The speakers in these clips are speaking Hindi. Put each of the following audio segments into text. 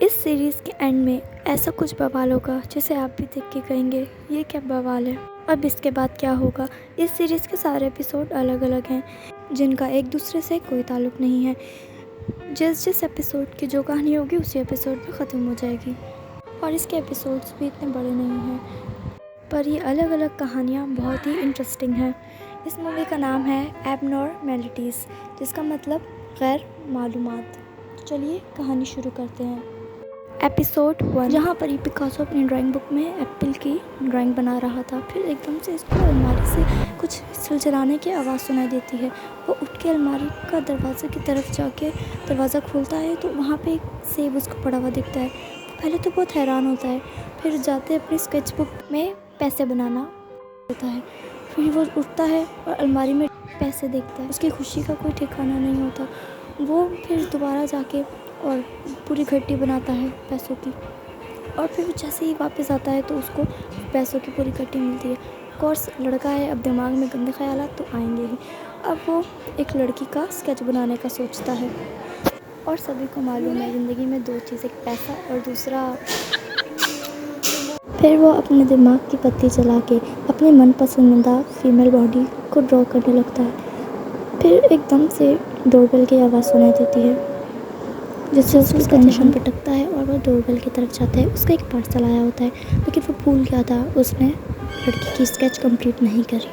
इस सीरीज़ के एंड में ऐसा कुछ बवाल होगा जिसे आप भी देख के कहेंगे ये क्या बवाल है। अब इसके बाद क्या होगा। इस सीरीज़ के सारे एपिसोड अलग अलग हैं जिनका एक दूसरे से कोई ताल्लुक़ नहीं है। जिस एपिसोड की जो कहानी होगी उसी एपिसोड में ख़त्म हो जाएगी और इसके एपिसोड्स भी इतने बड़े नहीं हैं, पर ये अलग अलग कहानियाँ बहुत ही इंटरेस्टिंग हैं। इस मूवी का नाम है एबनॉर्मैलिटीज़, जिसका मतलब गैर मालूमात। तो चलिए कहानी शुरू करते हैं। एपिसोड 1, जहाँ पर पिकासो अपनी ड्राइंग बुक में एप्पल की ड्राइंग बना रहा था। फिर एकदम से इसको अलमारी से कुछ चिलचिलाने की आवाज़ सुनाई देती है। वो उठ के अलमारी का दरवाजे की तरफ जाके दरवाज़ा खोलता है तो वहाँ पे एक सेब उसको पड़ा हुआ दिखता है। पहले तो बहुत हैरान होता है, फिर जाते अपनी स्केच बुक में पैसे बनाना होता है। फिर वो उठता है और अलमारी में पैसे देखता है। उसकी खुशी का कोई ठिकाना नहीं होता। वो फिर दोबारा जाके और पूरी घट्टी बनाता है पैसों की, और फिर जैसे ही वापस आता है तो उसको पैसों की पूरी घट्टी मिलती है। कोर्स लड़का है, अब दिमाग में गंदे ख्यालात तो आएंगे ही। अब वो एक लड़की का स्केच बनाने का सोचता है, और सभी को मालूम है ज़िंदगी में दो चीज़, एक पैसा और दूसरा। फिर वो अपने दिमाग की बत्ती जला के अपनी मनपसंदीदा फीमेल बॉडी को ड्रॉ करने लगता है। फिर एकदम से डोरबेल की आवाज़ सुनाई देती है, जिससे उसका ध्यान भटकता है और वह डोरबेल की तरफ जाता है। उसका एक पार्सल आया होता है, लेकिन वो भूल गया था, उसने लड़की की स्केच कंप्लीट नहीं करी।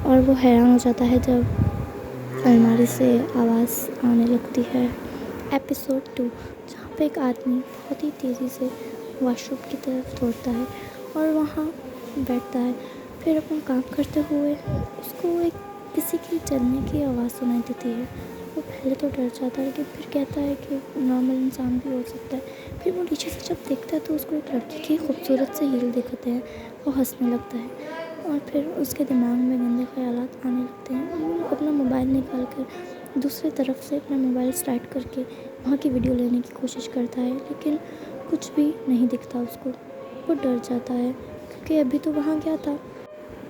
और वो हैरान हो जाता है जब अलमारी से आवाज़ आने लगती है। एपिसोड 2, जहाँ पे एक आदमी बहुत ही तेज़ी से वॉशरूम की तरफ दौड़ता है और वहाँ बैठता है। फिर अपना काम करते हुए उसको एक किसी की चलने की आवाज़ सुनाई देती है। वो पहले तो डर जाता है, लेकिन फिर कहता है कि नॉर्मल इंसान भी हो सकता है। फिर वो नीचे से जब देखता है तो उसको एक लड़की की खूबसूरत से हील दिखते हैं। वो हंसने लगता है और फिर उसके दिमाग में गंदे ख्यालात आने लगते हैं। वो अपना मोबाइल निकाल कर दूसरी तरफ से अपना मोबाइल स्टार्ट करके वहाँ की वीडियो लेने की कोशिश करता है, लेकिन कुछ भी नहीं दिखता उसको। वो डर जाता है क्योंकि अभी तो वहाँ गया था।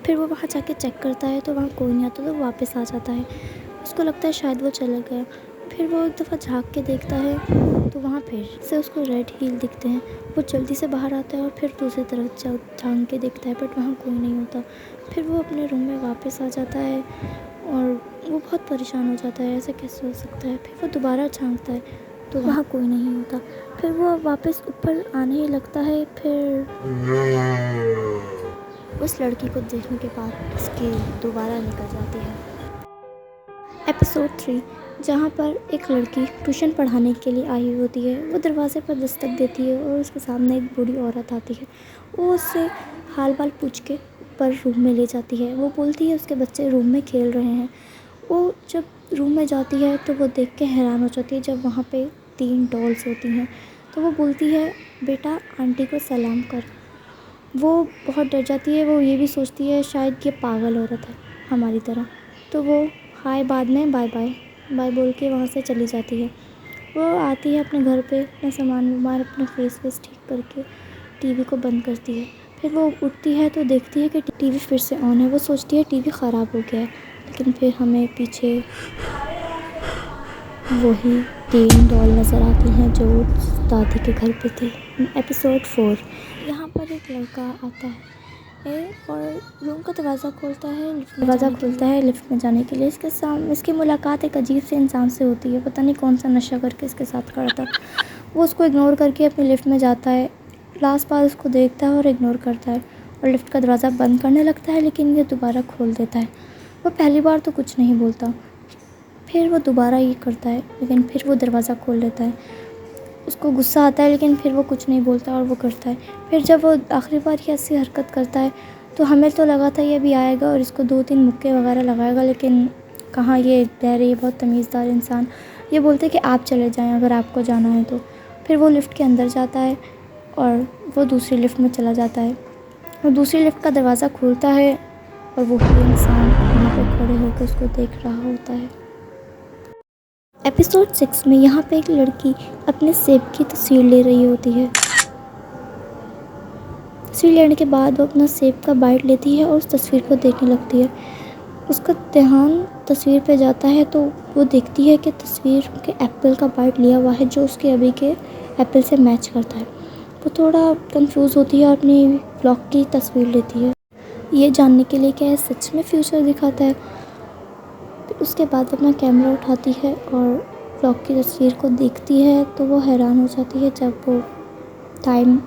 फिर वो वहाँ जाके चेक करता है तो वहाँ कोई नहीं आता, तो वो वापस आ जाता है। उसको लगता है शायद वो चला गया। फिर वो एक दफ़ा झाँक के देखता है तो वहाँ फिर से उसको रेड हील दिखते हैं। वो जल्दी से बाहर आता है और फिर दूसरी तरफ झाँक के देखता है, बट वहाँ कोई नहीं होता। फिर वो अपने रूम में वापस आ जाता है और वो बहुत परेशान हो जाता है, ऐसा कैसे हो सकता है। फिर वो दोबारा झाँकता है तो वहाँ कोई नहीं होता। फिर वो वापस ऊपर आने ही लगता है। फिर उस लड़की को देखने के बाद उसकी दोबारा निकल जाती है। एपिसोड 3, जहाँ पर एक लड़की ट्यूशन पढ़ाने के लिए आई होती है। वो दरवाज़े पर दस्तक देती है और उसके सामने एक बूढ़ी औरत आती है। वो उससे हाल बाल पूछ के ऊपर रूम में ले जाती है। वो बोलती है उसके बच्चे रूम में खेल रहे हैं। वो जब रूम में जाती है तो वो देख के हैरान हो जाती है जब वहाँ पे 3 डॉल्स होती हैं। तो वो बोलती है, बेटा आंटी को सलाम कर। वो बहुत डर जाती है। वो ये भी सोचती है शायद ये पागल औरत है हमारी तरह। तो वो हाय बाद में बाय बाय बाय बोल के वहाँ से चली जाती है। वो आती है अपने घर पे, अपना सामान वामान अपना फेस वेस ठीक करके टीवी को बंद करती है। फिर वो उठती है तो देखती है कि टीवी फिर से ऑन है। वो सोचती है टीवी ख़राब हो गया है, लेकिन फिर हमें पीछे वही 3 डॉल नज़र आती हैं जो दादी के घर पे थी। एपिसोड 4, यहाँ पर एक लड़का आता है और रूम का दरवाज़ा खोलता है लिफ्ट में जाने के लिए। इसकी मुलाकात एक अजीब से इंसान से होती है। पता नहीं कौन सा नशा करके इसके साथ खड़ा था। वो उसको इग्नोर करके अपनी लिफ्ट में जाता है। लास्ट बार उसको देखता है और इग्नोर करता है और लिफ्ट का दरवाज़ा बंद करने लगता है, लेकिन ये दोबारा खोल देता है। वो पहली बार तो कुछ नहीं बोलता, फिर वो दोबारा ये करता है, लेकिन फिर वो दरवाज़ा खोल लेता है। उसको गुस्सा आता है, लेकिन फिर वो कुछ नहीं बोलता और वो करता है। फिर जब वो आखिरी बार ये ऐसी हरकत करता है तो हमें तो लगा था ये भी आएगा और इसको 2-3 मुक्के वगैरह लगाएगा, लेकिन कहाँ, ये डर, ये बहुत तमीज़दार इंसान। ये बोलते कि आप चले जाएं अगर आपको जाना है तो। फिर वो लिफ्ट के अंदर जाता है और वो दूसरी लिफ्ट में चला जाता है। वो दूसरी लिफ्ट का दरवाज़ा खोलता है और वो इंसान वहाँ पर खड़े होकर उसको देख रहा होता है। एपिसोड 6 में यहाँ पे एक लड़की अपने सेब की तस्वीर ले रही होती है। तस्वीर लेने के बाद वो अपना सेब का बाइट लेती है और उस तस्वीर को देखने लगती है। उसका ध्यान तस्वीर पे जाता है तो वो देखती है कि तस्वीर के एप्पल का बाइट लिया हुआ है जो उसके अभी के एप्पल से मैच करता है। वो थोड़ा कंफ्यूज होती है और अपनी क्लॉक की तस्वीर लेती है, ये जानने के लिए कि यह सच में फ्यूचर दिखाता है। फिर उसके बाद अपना कैमरा उठाती है और क्लॉक की तस्वीर को देखती है तो वो हैरान हो जाती है जब वो टाइम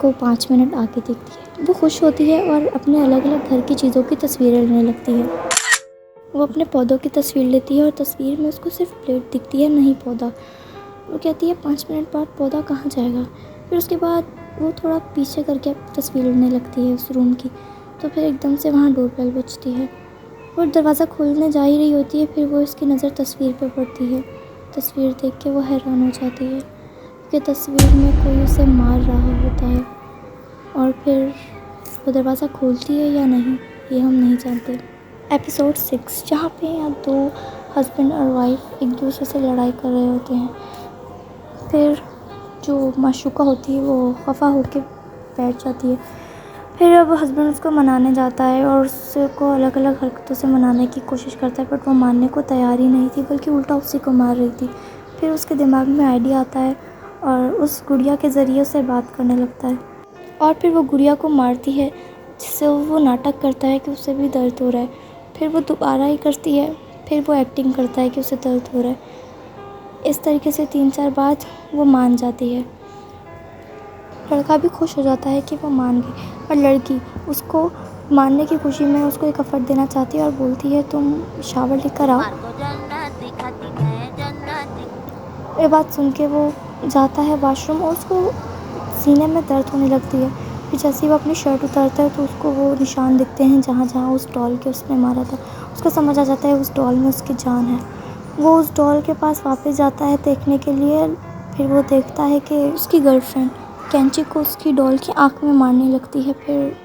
को 5 मिनट आगे देखती है। वो खुश होती है और अपने अलग अलग घर की चीज़ों की तस्वीरें लेने लगती है। वो अपने पौधों की तस्वीर लेती है और तस्वीर में उसको सिर्फ प्लेट दिखती है, नहीं पौधा। वो कहती है 5 मिनट बाद पौधा कहाँ जाएगा। फिर उसके बाद वो थोड़ा पीछे करके तस्वीर लेने लगती है उस रूम की, तो फिर एकदम से वहाँ डोरबेल बजती है और दरवाज़ा खोलने जा ही रही होती है। फिर वो इसकी नज़र तस्वीर पर पड़ती है। तस्वीर देख के वो हैरान हो जाती है कि तस्वीर में कोई उसे मार रहा होता है। और फिर वो दरवाज़ा खोलती है या नहीं, ये हम नहीं जानते। एपिसोड 6, जहाँ पे यहाँ 2 हस्बैंड और वाइफ एक दूसरे से लड़ाई कर रहे होते हैं। फिर जो माशूका होती है वो खफा होकर बैठ जाती है। फिर अब हस्बैंड उसको मनाने जाता है और उसको अलग अलग हरकतों से मनाने की कोशिश करता है, बट वो मानने को तैयार ही नहीं थी, बल्कि उल्टा उसी को मार रही थी। फिर उसके दिमाग में आइडिया आता है और उस गुड़िया के ज़रिए उससे बात करने लगता है और फिर वो गुड़िया को मारती है, जिससे वो नाटक करता है कि उसे भी दर्द हो रहा है। फिर वो दोबारा ही करती है, फिर वो एक्टिंग करता है कि उसे दर्द हो रहा है। इस तरीके से 3-4 बार वो मान जाती है। लड़का भी खुश हो जाता है कि वो मान गई, और लड़की उसको मानने की खुशी में उसको एक ऑफर देना चाहती है और बोलती है तुम शावर लेकर आओ। ये बात सुन के वो जाता है वॉशरूम और उसको सीने में दर्द होने लगती है। फिर जैसे ही वो अपनी शर्ट उतारता है तो उसको वो निशान दिखते हैं जहाँ जहाँ उस डॉल के उसने मारा था। उसको समझ आ जाता है उस डॉल में उसकी जान है। वो उस डॉल के पास वापस जाता है देखने के लिए। फिर वो देखता है कि उसकी गर्लफ्रेंड कैंची को उसकी डॉल की आँख में मारने लगती है। फिर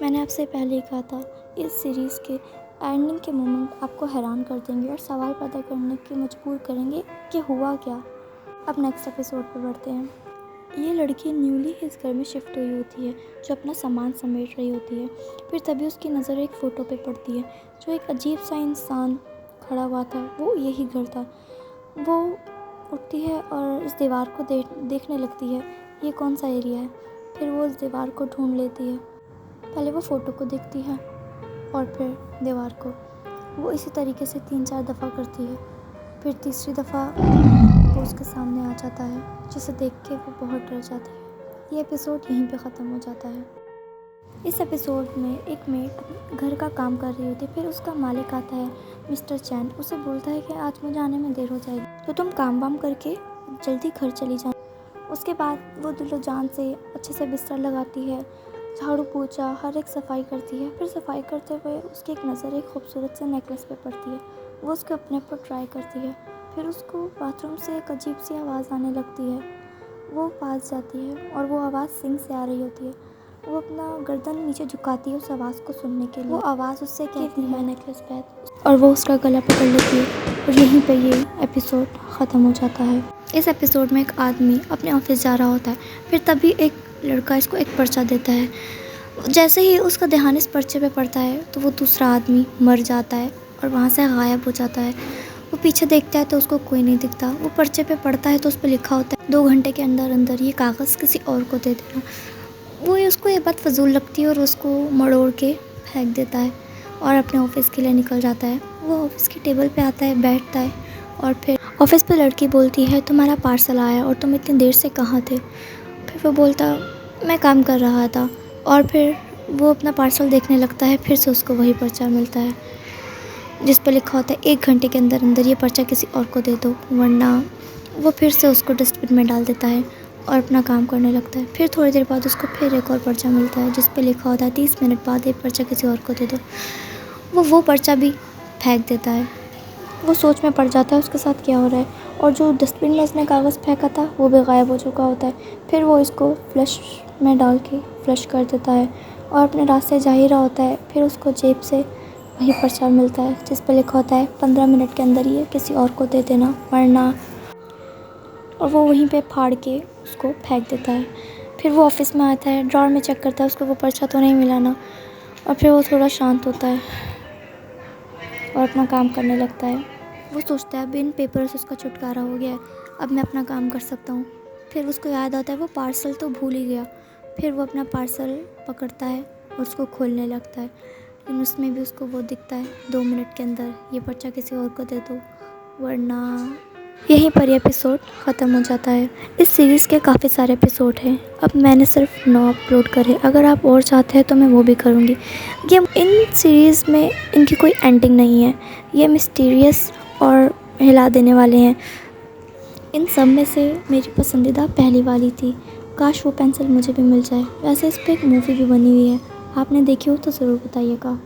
मैंने आपसे पहले ही कहा था, इस सीरीज़ के एंडिंग के मोमेंट आपको हैरान कर देंगे और सवाल पैदा करने के मजबूर करेंगे कि हुआ क्या। अब नेक्स्ट एपिसोड पर बढ़ते हैं। ये लड़की न्यूली इस घर में शिफ्ट हुई होती है, जो अपना सामान समेट रही होती है। फिर तभी उसकी नज़र एक फ़ोटो पे पड़ती है, जो एक अजीब सा इंसान खड़ा हुआ था। वो यही घर था। वो उठती है और इस दीवार को देखने लगती है, ये कौन सा एरिया है। फिर वो उस दीवार को ढूंढ लेती है। पहले वो फ़ोटो को देखती है और फिर दीवार को। वो इसी तरीके से 3-4 दफ़ा करती है। फिर तीसरी दफ़ा वो उसके सामने आ जाता है, जिसे देख के वो बहुत डर जाती है। ये एपिसोड यहीं पे ख़त्म हो जाता है। इस एपिसोड में एक मेड घर का काम कर रही होती है। फिर उसका मालिक आता है, मिस्टर चैन। उसे बोलता है कि आज मुझे आने में देर हो जाएगी, तो तुम काम वाम करके जल्दी घर चली जाए। उसके बाद वो दिलो जान से अच्छे से बिस्तर लगाती है, झाड़ू पोछा हर एक सफाई करती है। फिर सफाई करते हुए उसकी एक नज़र एक खूबसूरत से नेकलेस पे पड़ती है। वो उसके अपने पर ट्राई करती है। फिर उसको बाथरूम से एक अजीब सी आवाज़ आने लगती है। वो पास जाती है और वो आवाज़ सिंक से आ रही होती है। वो अपना गर्दन नीचे झुकाती है उस आवाज़ को सुनने के लिए। वो आवाज़ उससे कहती है नेकलेस बैग, और वो उसका गला पकड़ लेती है। और यहीं पे ये एपिसोड ख़त्म हो जाता है। इस एपिसोड में एक आदमी अपने ऑफिस जा रहा होता है। फिर तभी एक लड़का इसको एक पर्चा देता है। जैसे ही उसका ध्यान इस पर्चे पे पड़ता है तो वो दूसरा आदमी मर जाता है और वहाँ से गायब हो जाता है। वो पीछे देखता है तो उसको कोई नहीं दिखता। वो पर्चे पे पढ़ता है तो उस पर लिखा होता है 2 घंटे के अंदर अंदर ये कागज़ किसी और को दे देना। वो उसको ये बात फजूल लगती है और उसको मड़ोड़ के फेंक देता है और अपने ऑफिस के लिए निकल जाता है। वो ऑफिस की टेबल पे आता है, बैठता है और फिर ऑफिस पे लड़की बोलती है तुम्हारा पार्सल आया और तुम इतनी देर से कहाँ थे। फिर वो बोलता मैं काम कर रहा था। और फिर वो अपना पार्सल देखने लगता है। फिर से उसको वही पर्चा मिलता है जिस पर लिखा होता है 1 घंटे के अंदर अंदर ये पर्चा किसी और को दे दो, वरना। वो फिर से उसको डस्टबिन में डाल देता है और अपना काम करने लगता है। फिर थोड़ी देर बाद उसको फिर एक और पर्चा मिलता है जिस पर लिखा होता है 30 मिनट बाद ये पर्चा किसी और को दे दो। वो पर्चा भी फेंक देता है। वो सोच में पड़ जाता है उसके साथ क्या हो रहा है, और जो डस्टबिन में उसने कागज़ फेंका था वो भी गायब हो चुका होता है। फिर वो इसको फ्लश में डाल के फ्लश कर देता है और अपने रास्ते जा ही रहा होता है। फिर उसको जेब से वही पर्चा मिलता है जिस पर लिखा होता है 15 मिनट के अंदर ये किसी और को दे देना, वरना। और वो वहीं पे फाड़ के उसको फेंक देता है। फिर वो ऑफिस में आता है, ड्रॉर में चेक करता है, उसको वो पर्चा तो नहीं मिला ना। और फिर वो थोड़ा शांत होता है और अपना काम करने लगता है। वो सोचता है अब इन पेपर से उसका छुटकारा हो गया है, अब मैं अपना काम कर सकता हूँ। फिर उसको याद आता है वो पार्सल तो भूल ही गया। फिर वो अपना पार्सल पकड़ता है और उसको खोलने लगता है, लेकिन उसमें भी उसको वो दिखता है 2 मिनट के अंदर ये पर्चा किसी और को दे दो, वरना यहीं पर ये एपिसोड ख़त्म हो जाता है। इस सीरीज़ के काफ़ी सारे एपिसोड हैं, अब मैंने सिर्फ 9 अपलोड करे। अगर आप और चाहते हैं तो मैं वो भी करूँगी। ये इन सीरीज़ में इनकी कोई एंडिंग नहीं है, ये मिस्टीरियस और हिला देने वाले हैं। इन सब में से मेरी पसंदीदा पहली वाली थी। काश वो पेंसिल मुझे भी मिल जाए। वैसे इस पर एक मूवी भी बनी हुई है, आपने देखी हो तो ज़रूर बताइएगा।